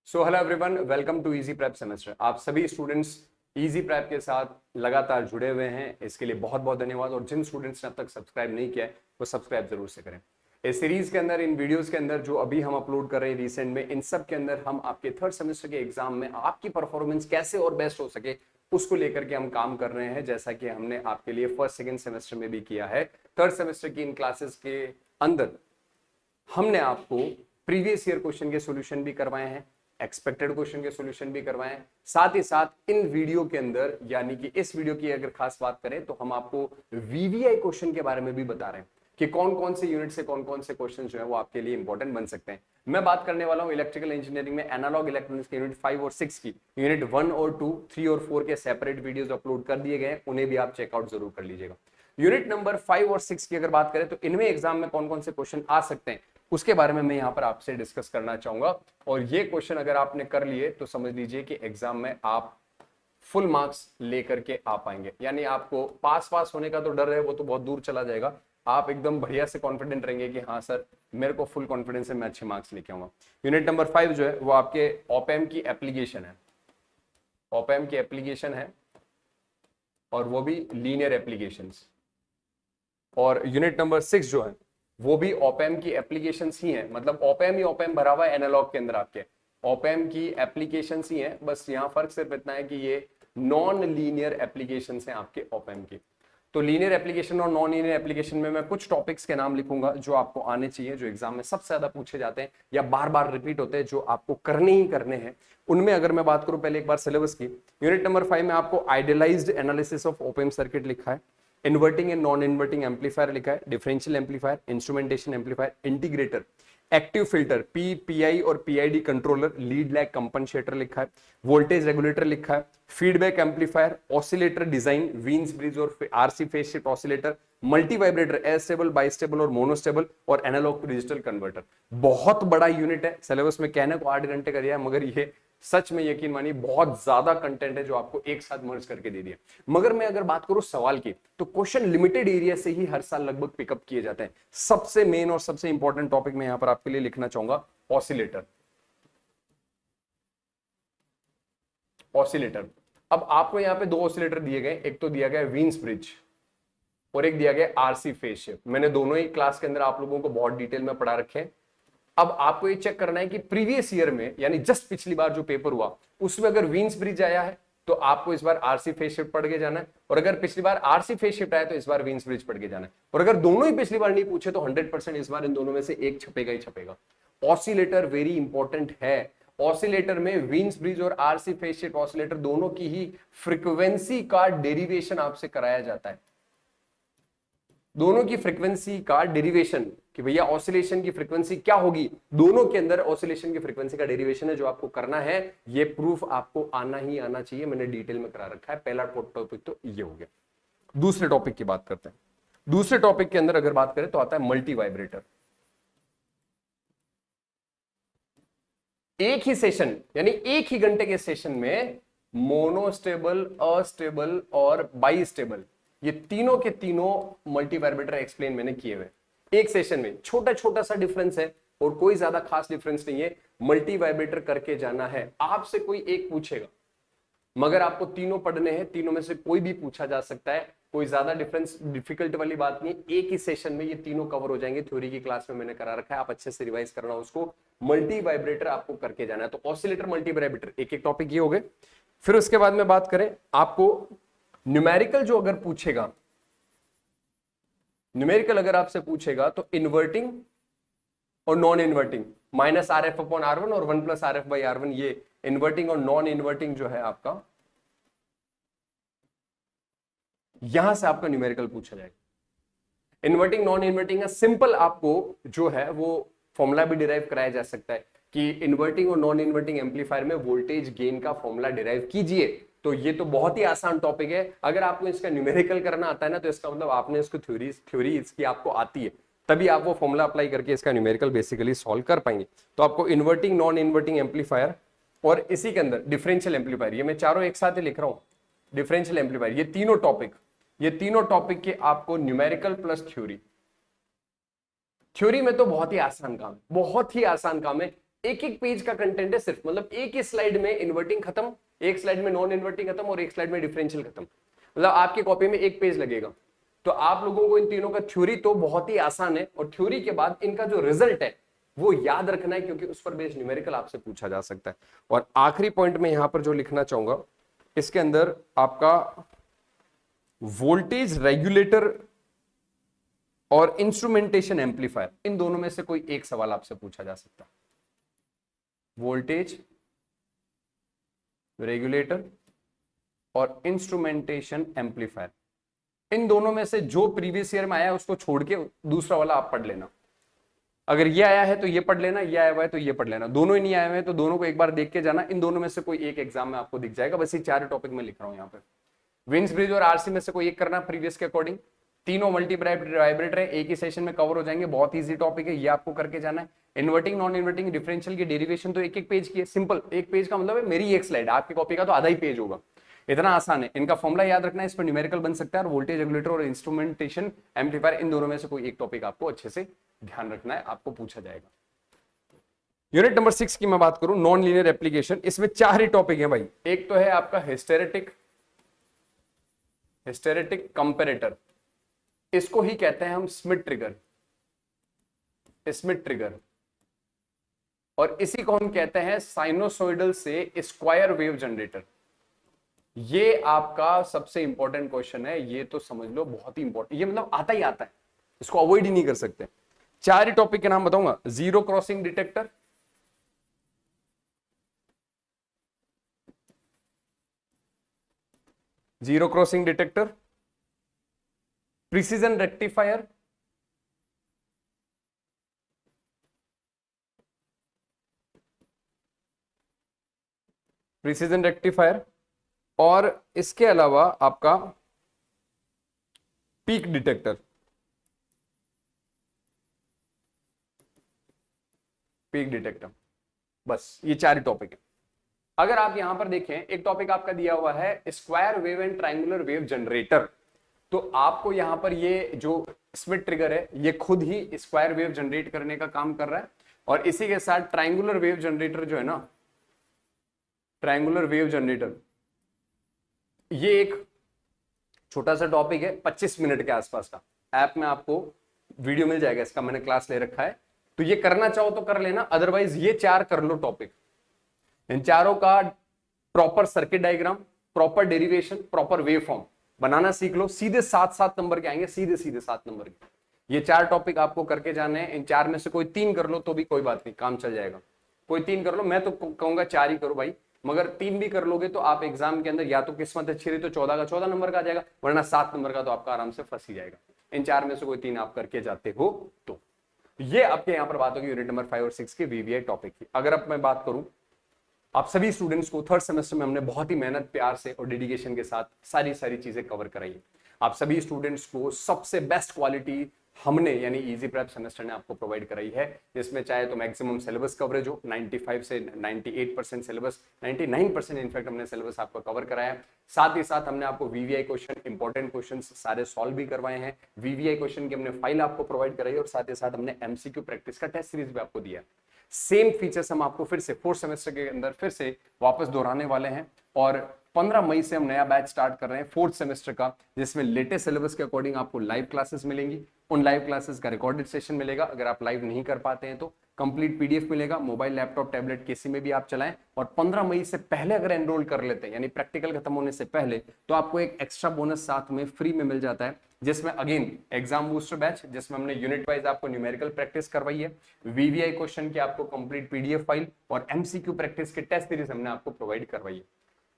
So hello everyone, welcome to easy prep semester. आप सभी students easy prep के साथ लगातार जुड़े हुए हैं, इसके लिए बहुत बहुत धन्यवाद। और जिन स्टूडेंट्स ने अब तक सब्सक्राइब नहीं किया है वो सब्सक्राइब जरूर से करें। इस सीरीज के अंदर, इन वीडियोस के अंदर जो अभी हम अपलोड कर रहे हैं रिसेंट में, इन सब के अंदर हम आपके थर्ड सेमेस्टर के एग्जाम में आपकी परफॉर्मेंस कैसे और बेस्ट हो सके उसको लेकर के हम काम कर रहे हैं, जैसा कि हमने आपके लिए फर्स्ट सेकेंड सेमेस्टर में भी किया है। थर्ड सेमेस्टर की इन क्लासेस के अंदर हमने आपको प्रीवियस ईयर क्वेश्चन के सॉल्यूशन भी करवाए हैं, एक्सपेक्टेड क्वेश्चन के सॉल्यूशन भी करवाए हैं। साथ ही साथ इन वीडियो के अंदर, यानी कि इस वीडियो की अगर खास बात करें तो हम आपको वीवीआई क्वेश्चन के बारे में भी बता रहे हैं कि कौन कौन से यूनिट से कौन कौन से क्वेश्चन जो है वो आपके लिए इंपॉर्टेंट बन सकते हैं। मैं बात करने वाला हूं इलेक्ट्रिकल इंजीनियरिंग में एनालॉग इलेक्ट्रॉनिक्स के यूनिट 5 और 6 की। यूनिट 1 और 2, 3 और 4 के सेपरेट वीडियोस अपलोड कर दिए गए हैं, उन्हें भी आप चेकआउट जरूर कर लीजिएगा। यूनिट नंबर 5 और 6 की अगर बात करें तो इनमें एग्जाम में कौन कौन से क्वेश्चन आ सकते हैं उसके बारे में मैं यहां पर आपसे डिस्कस करना चाहूंगा। और ये क्वेश्चन अगर आपने कर लिए तो समझ लीजिए कि एग्जाम में आप फुल मार्क्स लेकर के आ पाएंगे। यानी आपको पास होने का तो डर है, वो तो बहुत दूर चला जाएगा। आप एकदम बढ़िया से कॉन्फिडेंट रहेंगे कि हाँ सर, मेरे को फुल कॉन्फिडेंस है, मैं अच्छे मार्क्स लेके आऊंगा। यूनिट नंबर 5 जो है वो आपके ऑपएम की एप्लीकेशन है, ऑपएम की एप्लीकेशन है, और वो भी लीनियर एप्लीकेशंस। और यूनिट नंबर 6 जो है वो भी ओपेम की एप्लीकेशंस ही है, मतलब ओपेम ही ओपेम भरा हुआ है एनालॉग के अंदर, आपके ओपेम की एप्लीकेशंस ही है। बस यहाँ फर्क सिर्फ इतना है कि ये नॉन लीनियर एप्लीकेशंस हैं आपके ओपेम की। तो लीनियर एप्लीकेशन और नॉन लीनियर एप्लीकेशन में मैं कुछ टॉपिक्स के नाम लिखूंगा जो आपको आने चाहिए, जो एग्जाम में सबसे ज्यादा पूछे जाते हैं या बार बार रिपीट होते हैं, जो आपको करने ही करने हैं। उनमें अगर मैं बात करूं पहले एक बार सिलेबस की, यूनिट नंबर 5 में आपको idealized analysis of op amp circuit लिखा है, inverting and non inverting amplifier लिखा है, differential amplifier, instrumentation amplifier, integrator, active filter, PI और PID controller, lead lag compensator लिखा है, वोल्टेज रेगुलेटर लिखा है, feedback amplifier, oscillator design, Wien's bridge और RC phase shift oscillator, multivibrator, astable, bistable और monostable, और एनालॉग टू डिजिटल कन्वर्टर। बहुत बड़ा यूनिट है, सिलेबस में कहने को 8 घंटे का दिया है, मगर ये सच में यकीन मानिए बहुत ज्यादा कंटेंट है जो आपको एक साथ मर्ज करके दे दिया। मगर मैं अगर बात करूं सवाल की, तो क्वेश्चन लिमिटेड एरिया से ही हर साल लगभग पिकअप किए जाते हैं। सबसे मेन और सबसे इंपॉर्टेंट टॉपिक मैं यहां पर आपके लिए लिखना चाहूंगा, ऑसिलेटर। ऑसिलेटर, अब आपको यहां पे दो ऑसिलेटर दिए गए, एक तो दिया गया वीन्स ब्रिज और एक दिया गया आरसी फेज शिफ्ट। मैंने दोनों ही क्लास के अंदर आप लोगों को बहुत डिटेल में पढ़ा रखे हैं। अब आपको ये चेक करना है कि प्रीवियस ईयर में, यानी जस्ट पिछली बार जो पेपर हुआ उसमें अगर वीन्स ब्रिज आया है तो आपको इस बार आरसी फेज शिफ्ट पढ़ के जाना है, और अगर पिछली बार आरसी फेज शिफ्ट आया तो इस बार वीन्स ब्रिज पढ़ के जाना है। और अगर दोनों ही पिछली बार नहीं पूछे तो 100% इस बार इन दोनों में से एक छपेगा ही छपेगा। ऑसिलेटर वेरी इंपॉर्टेंट है। ऑसिलेटर में वीन्स ब्रिज और आरसी फेज शिफ्ट ऑसिलेटर दोनों की ही फ्रीक्वेंसी का डेरिवेशन आपसे कराया जाता है। दोनों की फ्रीक्वेंसी का डेरिवेशन, कि भैया ऑसिलेशन की फ्रीक्वेंसी क्या होगी, दोनों के अंदर ऑसिलेशन की फ्रीक्वेंसी का डेरिवेशन है जो आपको करना है। ये प्रूफ आपको आना ही आना चाहिए, मैंने डिटेल में करा रखा है। पहला टॉपिक तो ये हो गया। दूसरे टॉपिक की बात करते हैं। दूसरे टॉपिक के अंदर अगर बात करें तो आता है मल्टी वाइब्रेटर। एक ही सेशन, यानी एक ही घंटे के सेशन में मोनोस्टेबल, अस्टेबल और बाई स्टेबल, ये तीनों के तीनों मल्टी वाइब्रेटर एक्सप्लेन मैंने किए हुए एक सेशन में। छोटा छोटा सा डिफरेंस है और कोई ज्यादा खास डिफरेंस नहीं है। मल्टी वाइब्रेटर करके जाना है, आपसे कोई एक पूछेगा, मगर आपको तीनों पढ़ने हैं, तीनों में से कोई भी पूछा जा सकता है। कोई ज्यादा डिफरेंस, डिफिकल्ट वाली बात नहीं, एक ही सेशन में ये तीनों कवर हो जाएंगे। थ्योरी की क्लास में मैंने करा रखा है, आप अच्छे से रिवाइज करना उसको। मल्टी वाइब्रेटर आपको करके जाना है। तो ऑसिलेटर, मल्टी वाइब्रेटर, एक एक टॉपिक ये हो गए। फिर उसके बाद में बात करें, आपको न्यूमेरिकल जो अगर पूछेगा, न्यूमेरिकल अगर आपसे पूछेगा तो इन्वर्टिंग और non inverting, minus R F upon R one और 1 plus R F by R one, ये इन्वर्टिंग और नॉन इन्वर्टिंग जो है आपका, यहां से आपका न्यूमेरिकल पूछा जाएगा। इन्वर्टिंग नॉन इन्वर्टिंग का सिंपल आपको जो है वो फॉर्मूला भी डिराइव कराया जा सकता है कि इन्वर्टिंग और नॉन इन्वर्टिंग एम्पलीफायर में वोल्टेज गेन का फॉर्मूला डिराइव कीजिए। तो ये तो बहुत ही आसान टॉपिक है। अगर आपको इसका न्यूमेरिकल करना आता है ना, तो इसका मतलब आपने इसको थ्योरी इसकी आपको आती है, तभी आप वो फॉर्मूला अप्लाई करके इसका न्यूमेरिकल बेसिकली सॉल्व कर पाएंगे। तो आपको इन्वर्टिंग नॉन इन्वर्टिंग एम्पलीफायर और इसी के अंदर डिफरेंशियल एम्पलीफायर, ये मैं चारों एक साथ ही लिख रहा हूं, डिफरेंशियल एम्पलीफायर, ये तीनों टॉपिक के आपको न्यूमेरिकल प्लस थ्योरी। थ्योरी में तो बहुत ही आसान काम है, बहुत ही आसान काम है। एक एक पेज का कंटेंट है सिर्फ, मतलब एक ही स्लाइड में इन्वर्टिंग खत्म, एक स्लाइड में नॉन इन्वर्टिंग खत्म और एक स्लाइड में डिफरेंशियल खत्म, मतलब आपकी कॉपी में एक पेज लगेगा। तो आप लोगों को इन तीनों का थ्योरी तो बहुत ही आसान है, और थ्योरी के बाद इनका जो रिजल्ट है वो याद रखना है, क्योंकि उस पर बेस्ड न्यूमेरिकल आपसे पूछा जा सकता है। और आखिरी पॉइंट में यहां पर जो लिखना चाहूंगा, इसके अंदर आपका वोल्टेज रेगुलेटर और इंस्ट्रूमेंटेशन एम्पलीफायर, इन दोनों में से कोई एक सवाल आपसे पूछा जा सकता है। वोल्टेज रेगुलेटर और इंस्ट्रूमेंटेशन एम्पलीफायर, इन दोनों में से जो प्रीवियस ईयर में आया उसको छोड़ के दूसरा वाला आप पढ़ लेना। अगर ये आया है तो ये पढ़ लेना, ये आया हुआ है तो ये पढ़ लेना, दोनों ही नहीं आए हुए हैं तो दोनों को एक बार देख के जाना। इन दोनों में से कोई एक एग्जाम में आपको दिख जाएगा, बस ये चार टॉपिक में लिख रहा हूं यहाँ पे। विंस ब्रिज और आरसी में से कोई एक करना प्रीवियस के अकॉर्डिंग, तीनों वाइब्रेटर है, एक ही सेशन में कवर हो जाएंगे, बहुत इजी टॉपिक है, ये आपको करके जाना है। इन्वर्टिंग नॉन इन्वर्टिंग डिफरेंशियल की डेरिवेशन तो एक एक पेज की है, सिंपल, एक पेज का मतलब है मेरी एक स्लाइड, आपकी कॉपी का तो आधा ही पेज होगा, इतना आसान है। इनका फॉर्मुला याद रखना है, इस पर न्यूमेरिकल बन सकता है। और वोल्टेज रेगुलेटर और इंस्ट्रूमेंटेशन एम्पलीफायर, इन दोनों में से कोई एक टॉपिक आपको अच्छे से ध्यान रखना है, आपको पूछा जाएगा। यूनिट नंबर 6 की मैं बात करूं, नॉन लीनियर एप्लीकेशन, इसमें चार ही टॉपिक है भाई। एक तो है आपका हिस्टेरेटिक कंपैरेटर, इसको ही कहते हैं हम स्मिथ ट्रिगर, और इसी को हम कहते हैं साइनोसॉइडल से स्क्वायर वेव जनरेटर। ये आपका सबसे इंपॉर्टेंट क्वेश्चन है, ये तो समझ लो बहुत ही इंपॉर्टेंट, ये मतलब आता ही आता है, इसको अवॉइड ही नहीं कर सकते। चार ही टॉपिक के नाम बताऊंगा, zero crossing detector, precision rectifier, और इसके अलावा आपका पीक डिटेक्टर, बस ये चार टॉपिक है। अगर आप यहां पर देखें, एक टॉपिक आपका दिया हुआ है square wave and triangular wave generator, तो आपको यहां पर ये जो स्मिथ ट्रिगर है ये खुद ही स्क्वायर वेव जनरेट करने का काम कर रहा है, और इसी के साथ ट्रायंगुलर वेव जनरेटर जो है ना, ट्रायंगुलर वेव जनरेटर, ये एक छोटा सा टॉपिक है, 25 मिनट के आसपास का। ऐप में आपको वीडियो मिल जाएगा इसका, मैंने क्लास ले रखा है, तो ये करना चाहो तो कर लेना, अदरवाइज ये चार कर लो टॉपिक। इन चारों का proper circuit diagram, proper derivation, proper waveform बनाना सीख लो, सीधे 7-7 नंबर के आएंगे, सीधे 7 नंबर के। ये चार टॉपिक आपको करके जाने हैं, इन चार में से कोई 3 कर लो तो भी कोई बात नहीं, काम चल जाएगा। कोई 3 कर लो, मैं तो कहूंगा 4 ही करो भाई, मगर 3 भी कर लोगे तो आप एग्जाम के अंदर या तो किस्मत अच्छी रही तो 14 का 14 नंबर का आ जाएगा, वरना 7 नंबर का तो आपका आराम से फंस ही जाएगा। इन चार में से कोई 3 आप करके जाते हो तो। ये आपके यहाँ पर बात होगी यूनिट नंबर 5 और 6 के वीवीआई टॉपिक की। अगर अब मैं बात करूं, आप सभी स्टूडेंट्स को थर्ड सेमेस्टर में हमने बहुत ही मेहनत, प्यार से और डेडिकेशन के साथ सारी चीजें कवर कराई है। आप सभी स्टूडेंट्स को सबसे बेस्ट क्वालिटी हमने यानी इजी प्रेप सेमेस्टर ने आपको प्रोवाइड कराई है, जिसमें चाहे तो मैक्सिमम सिलेबस कवरेज हो, 95 से 98% सिलेबस, 99% इनफैक्ट हमने सिलेबस आपको कवर कराया है। साथ ही साथ हमने आपको वीवीआई क्वेश्चन, इंपॉर्टेंट क्वेश्चन सारे सॉल्व भी करवाए हैं, वीवीआई क्वेश्चन की हमने फाइल आपको प्रोवाइड कराई, और साथ ही साथ हमने एमसीक्यू प्रैक्टिस का टेस्ट सीरीज भी आपको दिया। सेम फीचर्स हम आपको फिर से फोर्थ सेमेस्टर के अंदर फिर से वापस दोहराने वाले हैं, और 15 मई से हम नया बैच स्टार्ट कर रहे हैं फोर्थ सेमेस्टर का, जिसमें लेटेस्ट सिलेबस के अकॉर्डिंग आपको लाइव क्लासेस मिलेंगी। उन लाइव क्लासेस का रिकॉर्डेड सेशन मिलेगा, अगर आप लाइव नहीं कर पाते हैं तो कंप्लीट पीडीएफ मिलेगा, मोबाइल, लैपटॉप, टैबलेट किसी में भी आप चलाएं। और 15 मई से पहले अगर एनरोल कर लेते हैं, यानी प्रैक्टिकल खत्म होने से पहले, तो आपको एक एक्स्ट्रा बोनस साथ में फ्री में मिल जाता है, जिसमें अगेन एग्जाम बूस्टर बैच, जिसमें हमने यूनिट वाइज आपको न्यूमेरिकल प्रैक्टिस करवाई है, वीवीआई क्वेश्चन की आपको कंप्लीट पीडीएफ फाइल और एमसीक्यू प्रैक्टिस के टेस्ट सीरीज हमने आपको प्रोवाइड करवाई है।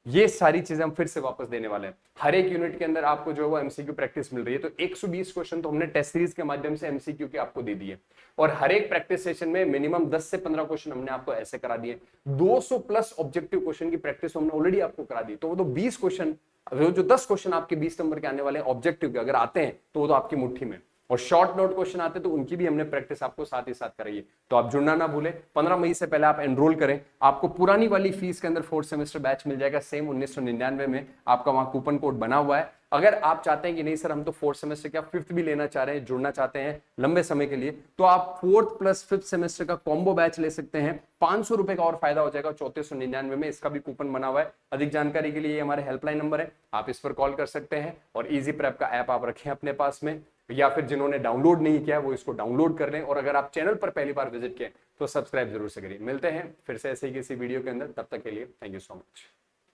ये सारी चीजें हम फिर से वापस देने वाले हैं। हर एक यूनिट के अंदर आपको जो है वो एमसीक्यू प्रैक्टिस मिल रही है, तो 120 क्वेश्चन तो हमने टेस्ट सीरीज के माध्यम से एमसीक्यू के आपको दे दिए, और हर एक प्रैक्टिस सेशन में मिनिमम 10 से 15 क्वेश्चन हमने आपको ऐसे करा दिए। 200 प्लस ऑब्जेक्टिव क्वेश्चन की प्रैक्टिस हमने ऑलरेडी आपको करा दी, तो वो तो 20 क्वेश्चन, जो 10 क्वेश्चन आपके 20 नंबर के आने वाले ऑब्जेक्टिव के अगर आते हैं तो वो तो आपकी मुट्ठी में, और शॉर्ट नोट क्वेश्चन आते तो उनकी भी हमने प्रैक्टिस आपको साथ ही साथ कराई है। तो आप जुड़ना ना भूलें, 15 मई से पहले आप एनरोल करें, आपको पुरानी वाली फीस के अंदर फोर्थ सेमेस्टर बैच मिल जाएगा सेम 1999 में, आपका वहां कूपन कोड बना हुआ है, अगर आप चाहते हैं कि नहीं सर हम तो फोर्थ सेमेस्टर क्या फिफ्थ भी लेना चाह रहे हैं, जुड़ना चाहते हैं लंबे समय के लिए, तो आप फोर्थ प्लस फिफ्थ सेमेस्टर का कॉम्बो बैच ले सकते हैं। 500 रुपए का और फायदा हो जाएगा 3499 में, इसका भी कूपन बना हुआ है। अधिक जानकारी के लिए ये हमारे हेल्पलाइन नंबर है, आप इस पर कॉल कर सकते हैं। और इजी प्रेप का ऐप आप रखें अपने पास में, या फिर जिन्होंने डाउनलोड नहीं किया वो इसको डाउनलोड कर लें। और अगर आप चैनल पर पहली बार विजिट किए तो सब्सक्राइब जरूर से करिए। मिलते हैं फिर से ऐसे ही किसी वीडियो के अंदर, तब तक के लिए थैंक यू सो मच।